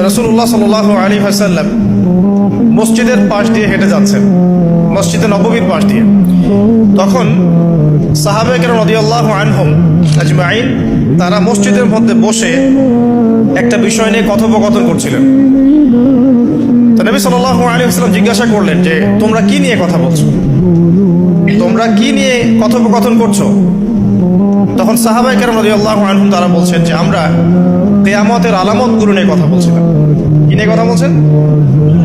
রাসূলুল্লাহ সাল্লাল্লাহু আলাইহি ওয়াসাল্লাম মসজিদের পাশ দিয়ে হেঁটে যাচ্ছেন, মসজিদে নববীর পাশ দিয়ে। তখন সাহাবায়ে কেরাম রাদিয়াল্লাহু আনহুম আজমাইন তারা মসজিদের মধ্যে বসে একটা বিষয় নিয়ে কথোপকথন করছিলেন। তো নবী সাল্লাল্লাহু আলাইহি ওয়াসাল্লাম জিজ্ঞাসা করলেন যে তোমরা কি নিয়ে কথা বলছো, তোমরা কি নিয়ে কথোপকথন করছো? তখন সাহাবায়ে কেরাম রাদিয়াল্লাহু আনহুম তারা বলছেন যে আমরা কিয়ামতের আলামতগুলো নিয়ে কথা বলছিলাম। কি নিয়ে কথা বলছেন?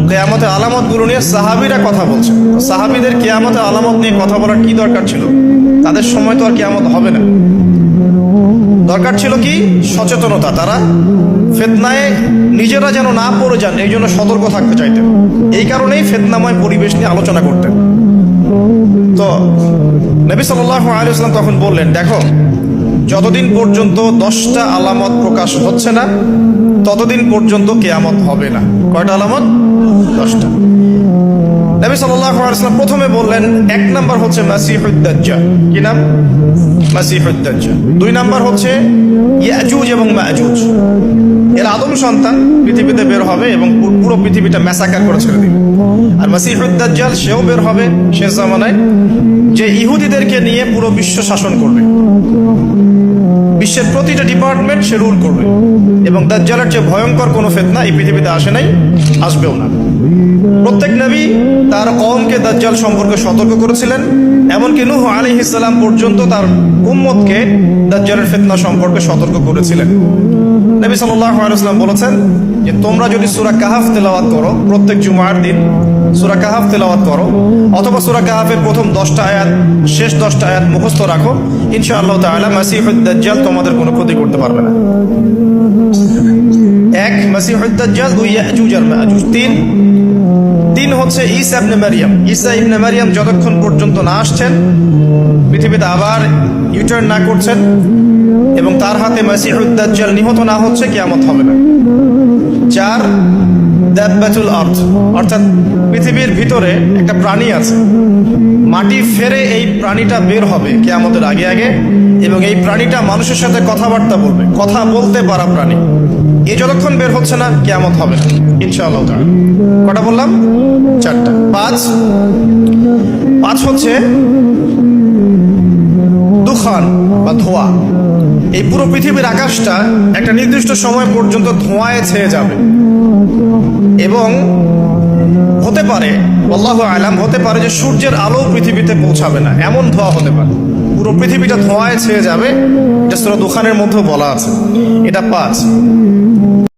কিয়ামতের আলামতগুলো নিয়ে সাহাবীরা কথা বলছেন। সাহাবীদের কিয়ামতের আলামত নিয়ে কথা বলার কি দরকার ছিল? তাদের সময় তো আর কিয়ামত হবে না। দরকার ছিল কি? সচেতনতা। তারা ফিতনায় নিজেরা যেন না পড়ে যান এই জন্য সতর্ক থাকতে চাইতেন। এই কারণেই ফিতনাময় পরিবেশ নিয়ে আলোচনা করতেন। তো নবী সাল্লাল্লাহু আলাইহি ওয়াসাল্লাম তখন বললেন, দেখো, যতদিন পর্যন্ত 10টা আলামত প্রকাশ হচ্ছে না ততদিন পর্যন্ত কিয়ামত হবে না। কয়টা আলামত? 10টা। নবী সাল্লাল্লাহু আলাইহি ওয়াসাল্লাম প্রথমে বললেন 1 নাম্বার হচ্ছে মাসিহুদ দাজ্জাল। কি নাম? মাসিহুদ দাজ্জাল। 2 নাম্বার হচ্ছে ইয়াজুজ এবং মাজুজ। এর আদম সন্তান পৃথিবীতে বের হবে এবং পুরো পৃথিবীটা ম্যাসাকার করে ছেড়ে দিবে। আর মাসিহুদ দাজ্জাল সেও বের হবে শেষ জামানায়, যে ইহুদিদেরকে নিয়ে পুরো বিশ্ব শাসন করবে, বিশ্বের প্রতিটা ডিপার্টমেন্ট সে রুল করবে। এবং দাজ্জালের যে ভয়ঙ্কর কোনো ফিতনা এই পৃথিবীতে আসে নাই, আসবেও না। প্রত্যেক নবী তার কওমকে দাজ্জাল সম্পর্কে সতর্ক করেছিলেন, এমনকি নূহ আলাইহিস সালাম পর্যন্ত তার উম্মতকে দাজ্জালের ফিতনা সম্পর্কে সতর্ক করেছিলেন। নবী সাল্লাল্লাহু আলাইহি ওয়াসাল্লাম বলেছেন যে তোমরা যদি সূরা কাহাফ তেলাওয়াত করো, প্রত্যেক জুমার দিন সূরা কাহাফ তেলাওয়াত করো, অথবা সূরা কাহাফের প্রথম 10টা আয়াত শেষ 10টা আয়াত মুখস্থ রাখো, ইনশাআল্লাহ তাআলা মাসিহুদ দাজ্জাল তোমাদের কোনো ক্ষতি করতে পারবে না। 1 মাসিহুদ দাজ্জাল, 2 ইয়াজুজ আর মাজুজ, 3 হচ্ছে ঈসা ইবনে মারইয়াম। ঈসা ইবনে মারইয়াম যতক্ষণ পর্যন্ত না আসছেন, পৃথিবীতে আবার ইউটার্ন না করছেন এবং তার হাতে মাসিহুদ দাজ্জাল নিহত না হচ্ছে, কিয়ামত হবে না। 4 দাব্বাতুল আরদ, অর্থাৎ পৃথিবীর ভিতরে একটা প্রাণী আছে, মাটি ফেরে এই প্রাণীটা বের হবে কিয়ামতের আগে আগে, এবং এই প্রাণীটা মানুষের সাথে কথাবার্তা বলবে, কথা বলতে পারা প্রাণী। এই যতক্ষণ বের হচ্ছে না কিয়ামত হবে না ইনশাআল্লাহ তাআলা। কটা বললাম? 4টা। 5 হচ্ছে দুখান বা ধোঁয়া। এই পুরো পৃথিবীর আকাশটা একটা নির্দিষ্ট সময় পর্যন্ত ধোঁয়ায় ছেয়ে যাবে এবং হতে পারে, আল্লাহু আলাম, হতে পারে যে সূর্যের আলো পৃথিবীতে পৌঁছাবে না, এমন ধোঁয়া হতে পারে। পুরো পৃথিবীটা ধোঁয়ায় ছেয়ে যাবে, এটা সূরা দুখানের মধ্যে বলা আছে। এটা 5।